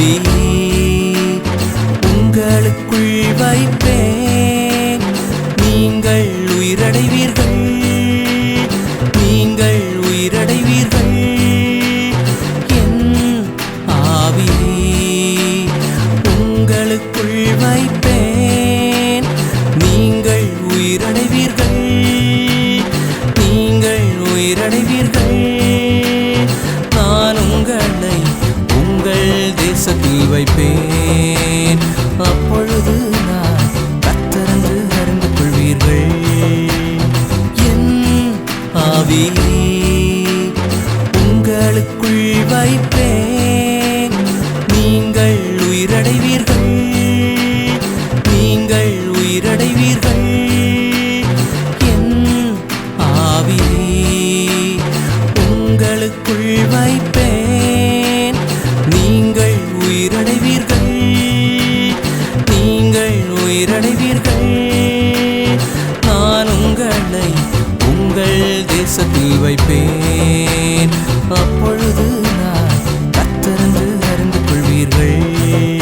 ஆவி உங்களுக்குள் வைப்பேன், நீங்கள் உயிரடைவீர்கள், நீங்கள் உயிரடைவீர்கள். என் ஆவி உங்களுக்குள் வைப்பேன், நீங்கள் உயிரடைவீர்கள், நீங்கள் உயிரடைவீர்கள். நான் உங்களை உங்கள் தேசத்தில் வைப்பேன், அப்பொழுது நான் கர்த்தரென்று அறிந்து கொள்வீர்கள். என் ஆவி உங்களுக்குள் வைப்பேன், நீங்கள் உயிரடைவீர்கள், நீங்கள் உயிரடைவீர்கள். என் ஆவி உங்களுக்குள் வைப்பேன், நீங்கள் உயிரடைவீர்கள், நீங்கள் உயிரடைவீர்கள். நான் உங்களை உங்கள் தேசத்தில் வைப்பேன், அப்பொழுது நான் கர்த்தரென்று அறிந்து கொள்வீர்கள்.